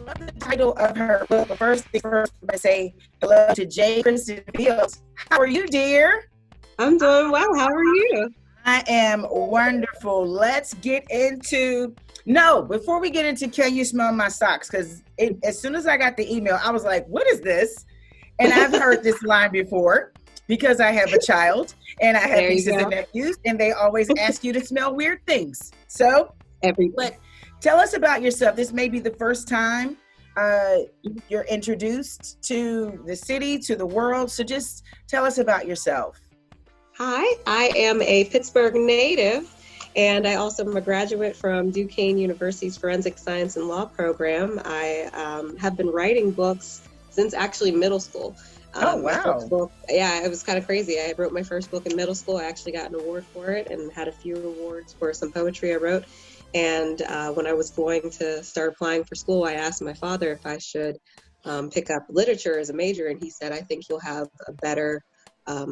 love the title of her book. But first things first, I say hello to Christin Fields. How are you, dear? I'm doing well. How are you? I am wonderful. Let's get into, no, before we get into Can You Smell My Socks? Because as soon as I got the email, I was like, what is this? And I've heard this line before because I have a child and I have nieces and nephews, and they always ask you to smell weird things. So, but tell us about yourself. This may be the first time you're introduced to the city, to the world. So just tell us about yourself. Hi, I am a Pittsburgh native, and I also am a graduate from Duquesne University's Forensic Science and Law program. I have been writing books since actually middle school. Oh, wow. Book, yeah, it was kind of crazy. I wrote my first book in middle school. I actually got an award for it and had a few awards for some poetry I wrote. And when I was going to start applying for school, I asked my father if I should pick up literature as a major. And he said, I think you'll have a better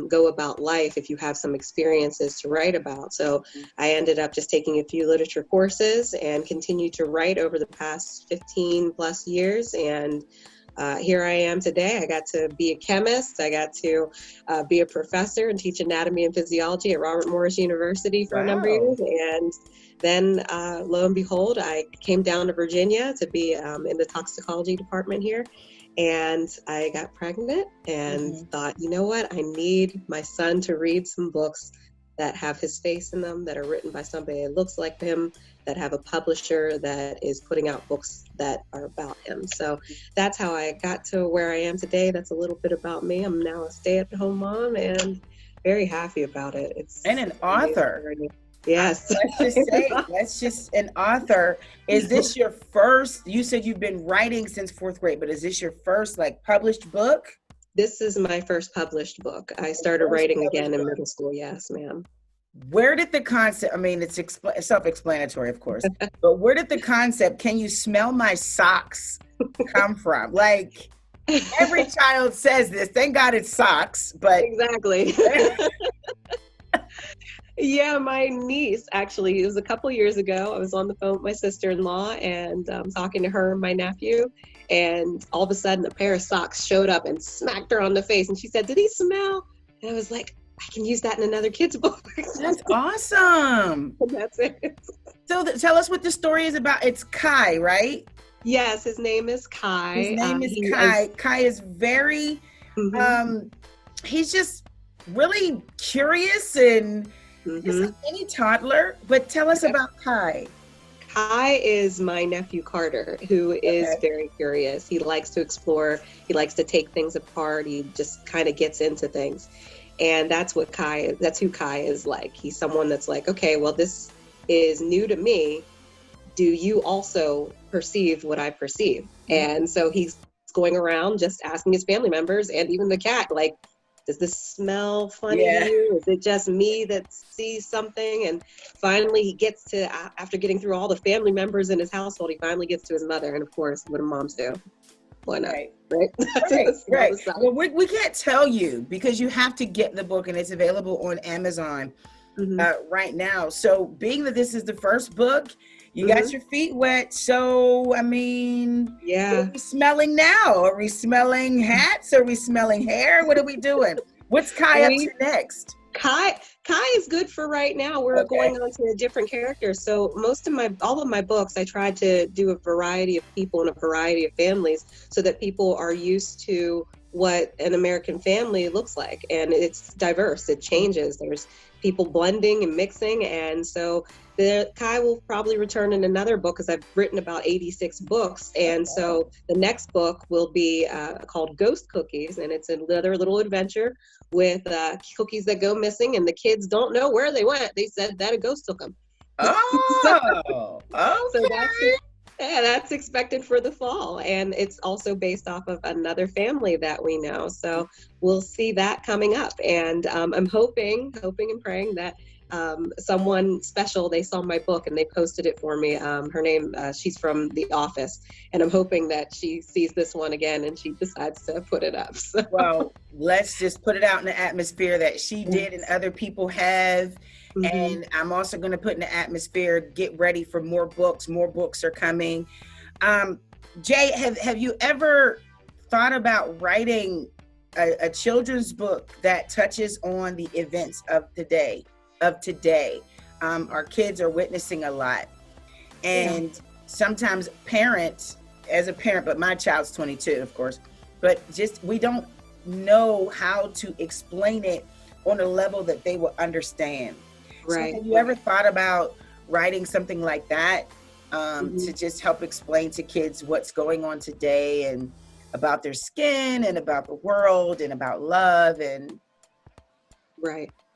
go about life if you have some experiences to write about. So I ended up just taking a few literature courses and continued to write over the past 15 plus years. And here I am today. I got to be a chemist. I got to be a professor and teach anatomy and physiology at Robert Morris University for a number of years. And then lo and behold, I came down to Virginia to be in the toxicology department here. And I got pregnant and thought, you know what? I need my son to read some books that have his face in them, that are written by somebody that looks like him, that have a publisher that is putting out books that are about him. So that's how I got to where I am today. That's a little bit about me. I'm now a stay-at-home mom and very happy about it. And an author. Yes. Let's just an author. Is this your first, you said you've been writing since fourth grade, but is this your first published book? This is my first published book. I started writing again in middle school. Yes, ma'am. Where did the concept, I mean, it's self-explanatory, of course, but where did the concept, can you smell my socks, come from? Like, every child says this. Thank God it's socks, but. Exactly. Yeah, my niece, actually, it was a couple years ago. I was on the phone with my sister-in-law and talking to her and my nephew. And all of a sudden, a pair of socks showed up and smacked her on the face. And she said, did he smell? And I was like, I can use that in another kid's book. That's awesome. And that's it. So tell us what the story is about. It's Kai, right? Yes, his name is Kai. His name is Kai. Kai is very, he's just really curious and just like any toddler. But tell us about Kai. Kai is my nephew Carter, who is very curious. He likes to explore. He likes to take things apart. He just kind of gets into things. And that's who Kai is like. He's someone that's like, okay, well, this is new to me. Do you also perceive what I perceive? And so he's going around just asking his family members and even the cat, like, does this smell funny to you? Is it just me that sees something? And finally he gets to, after getting through all the family members in his household, he finally gets to his mother. And of course, what do moms do? Why not? Right. Well, we can't tell you because you have to get the book and it's available on Amazon right now. So being that this is the first book, you got your feet wet. So, I mean, what are we smelling now? Are we smelling hats? Are we smelling hair? What are we doing? What's Kai up to next? Kai is good for right now. We're going on to a different character. So all of my books, I tried to do a variety of people and a variety of families so that people are used to what an American family looks like. And it's diverse. It changes. There's people blending and mixing. And so Kai will probably return in another book because I've written about 86 books. And so the next book will be called Ghost Cookies. And it's another little adventure with cookies that go missing and the kids don't know where they went. They said that a ghost took them. Oh, So that's expected for the fall. And it's also based off of another family that we know. So we'll see that coming up. And I'm hoping and praying that someone special, they saw my book and they posted it for me. Her name, she's from The Office, and I'm hoping that she sees this one again and she decides to put it up. So. Well, let's just put it out in the atmosphere that she did and other people have. And I'm also going to put in the atmosphere, get ready for more books. More books are coming. Jay, have you ever thought about writing a children's book that touches on the events of today? Our kids are witnessing a lot, and sometimes parents, as a parent, but my child's 22, of course, but just we don't know how to explain it on a level that they will understand. Right. So have you ever thought about writing something like that to just help explain to kids what's going on today and about their skin and about the world and about love and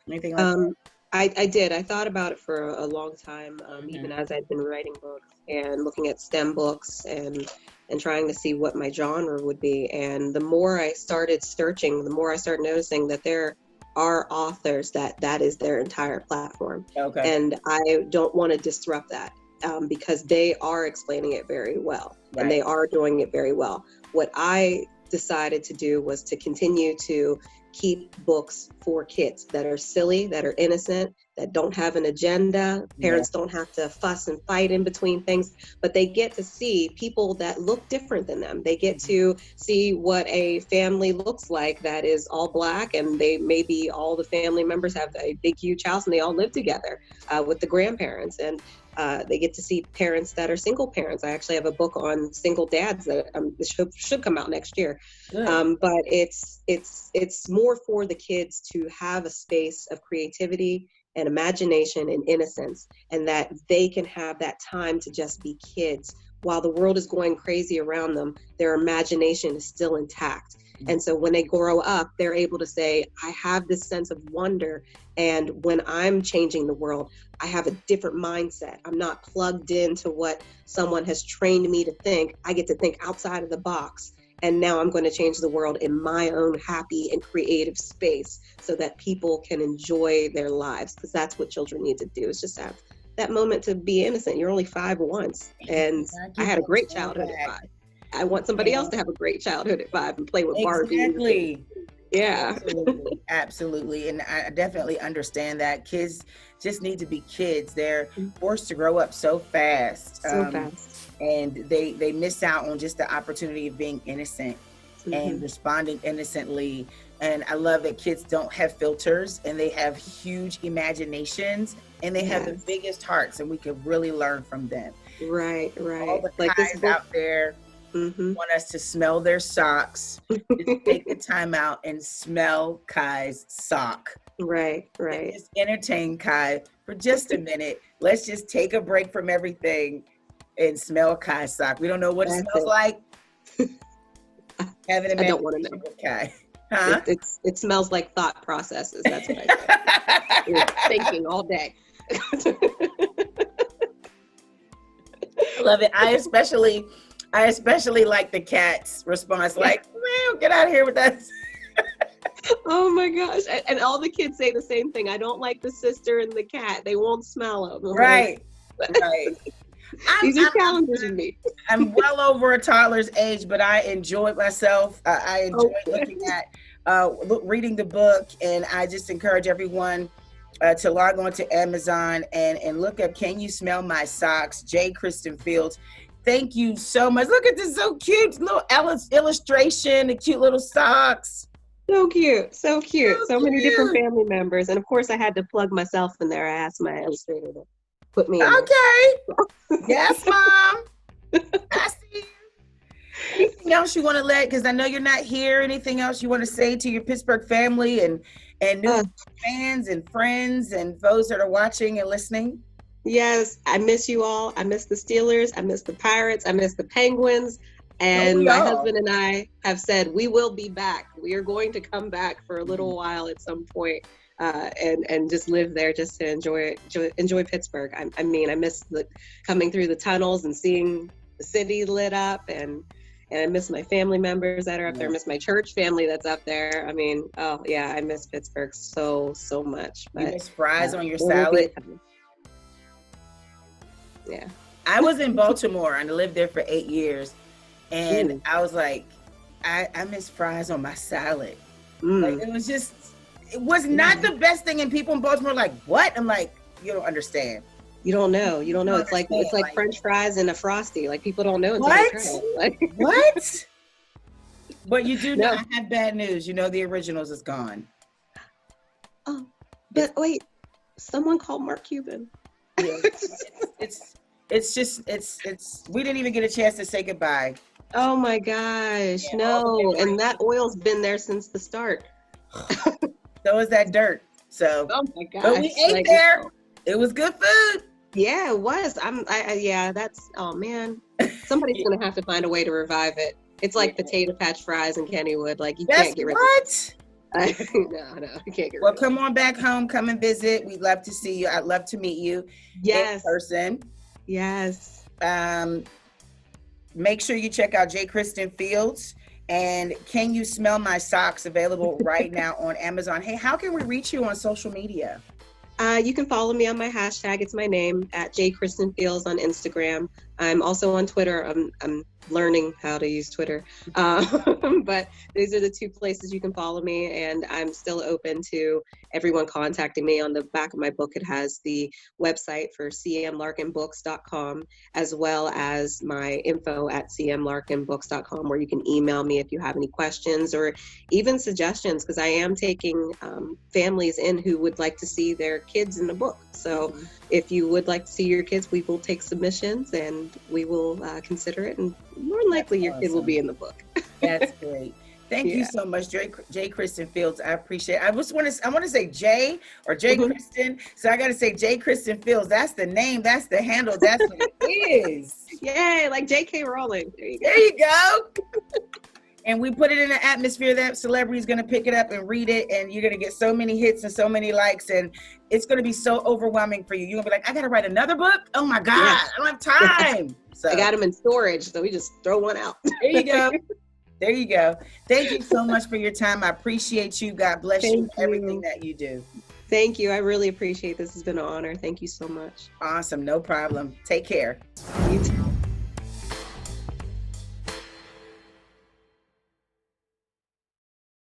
anything like that? I did. I thought about it for a long time, even as I'd been writing books and looking at STEM books and trying to see what my genre would be. And the more I started searching, the more I started noticing that there are authors that is their entire platform. Okay. And I don't want to disrupt that because they are explaining it very well, and they are doing it very well. What I decided to do was to continue to keep books for kids that are silly, that are innocent, that don't have an agenda. Parents don't have to fuss and fight in between things, but they get to see people that look different than them. They get to see what a family looks like that is all Black, and they maybe all the family members have a big, huge house and they all live together with the grandparents. And they get to see parents that are single parents. I actually have a book on single dads that should come out next year. But it's more for the kids to have a space of creativity and imagination and innocence, and that they can have that time to just be kids. While the world is going crazy around them, their imagination is still intact. And so when they grow up, they're able to say, I have this sense of wonder. And when I'm changing the world, I have a different mindset. I'm not plugged into what someone has trained me to think. I get to think outside of the box. And now I'm going to change the world in my own happy and creative space so that people can enjoy their lives. Because that's what children need to do, is just have that moment to be innocent. You're only 5 once. And I had a great childhood at 5. I want somebody else to have a great childhood at 5 and play with Barbie. Exactly. Yeah. Absolutely. And I definitely understand that kids just need to be kids. They're forced to grow up so fast. And they miss out on just the opportunity of being innocent and responding innocently. And I love that kids don't have filters, and they have huge imaginations, and they have the biggest hearts, and we can really learn from them. Right. All the guys out there want us to smell their socks. Just take the time out and smell Kai's sock. Right. Just entertain Kai for just a minute. Let's just take a break from everything and smell Kai's sock. We don't know what it smells like. I don't want to know. Kai. Huh? It smells like thought processes. That's what I say. You're thinking all day. I love it. I especially like the cat's response, like, "Man, get out of here with that." Oh my gosh. And all the kids say the same thing. I don't like the sister and the cat. They won't smell them. Right. These are challenges in me. I'm well over a toddler's age, but I enjoyed myself. I enjoyed looking at, reading the book, and I just encourage everyone to log on to Amazon and look up Can You Smell My Socks? J. Christin Fields. Thank you so much. Look at this, so cute little illustration, the cute little socks. So cute. So many different family members. And of course I had to plug myself in there. I asked my illustrator to put me in there. Yes, Mom. I see you. Anything else you want to because I know you're not here, anything else you want to say to your Pittsburgh family and new fans and friends and those that are watching and listening? Yes, I miss you all. I miss the Steelers. I miss the Pirates. I miss the Penguins. And my husband and I have said we will be back. We are going to come back for a little while at some point, and just live there, just to enjoy Pittsburgh. I mean, I miss coming through the tunnels and seeing the city lit up, and I miss my family members that are up there. I miss my church family that's up there. I mean, I miss Pittsburgh so much. But, you miss fries on your salad? Yeah. I was in Baltimore and I lived there for 8 years. And I was like, I miss fries on my salad. Like, it was not the best thing. And people in Baltimore were like, what? I'm like, you don't understand. You don't know. You don't know. It's like French fries and a Frosty. Like people don't know until they try it. Like, what? But you do know. No. I have bad news. You know the originals is gone. Oh, but wait, someone called Mark Cuban. Yeah. It's we didn't even get a chance to say goodbye. Oh my gosh, no. And that oil's been there since the start. So is that dirt. So oh my gosh. But we ate there. It was good food. Yeah, it was. Yeah, that's, oh man. Somebody's gonna have to find a way to revive it. It's like potato patch fries in Kennywood. Like you can't get rid of it. No, you can't get rid of it. Come on back home, come and visit. We'd love to see you. I'd love to meet you in person. Yes. Make sure you check out Christin Fields and Can You Smell My Socks, available right now on Amazon. Hey, how can we reach you on social media? You can follow me on my hashtag. It's my name at Christin Fields on Instagram. I'm also on Twitter. I'm learning how to use Twitter. But these are the two places you can follow me, and I'm still open to everyone contacting me. On the back of my book, it has the website for cmlarkinbooks.com, as well as my info at cmlarkinbooks.com, where you can email me if you have any questions or even suggestions, because I am taking families in who would like to see their kids in the book. So if you would like to see your kids, we will take submissions and we will consider it, and more than likely your kid will be in the book. That's great. Thank you so much, Christin Fields. I appreciate it. I want to say Jay or Christin, so I got to say Christin Fields. That's the name. That's the handle. That's what it is. Yay, like J.K. Rowling. There you go. And we put it in an atmosphere that celebrity's going to pick it up and read it, and you're going to get so many hits and so many likes, and it's going to be so overwhelming for you. You're going to be like, I got to write another book? Oh my God, I don't have time. So I got them in storage, so we just throw one out. There you go. There you go. Thank you so much for your time. I appreciate you. God bless you for everything that you do. Thank you. I really appreciate this. It's been an honor. Thank you so much. Awesome. No problem. Take care. You too.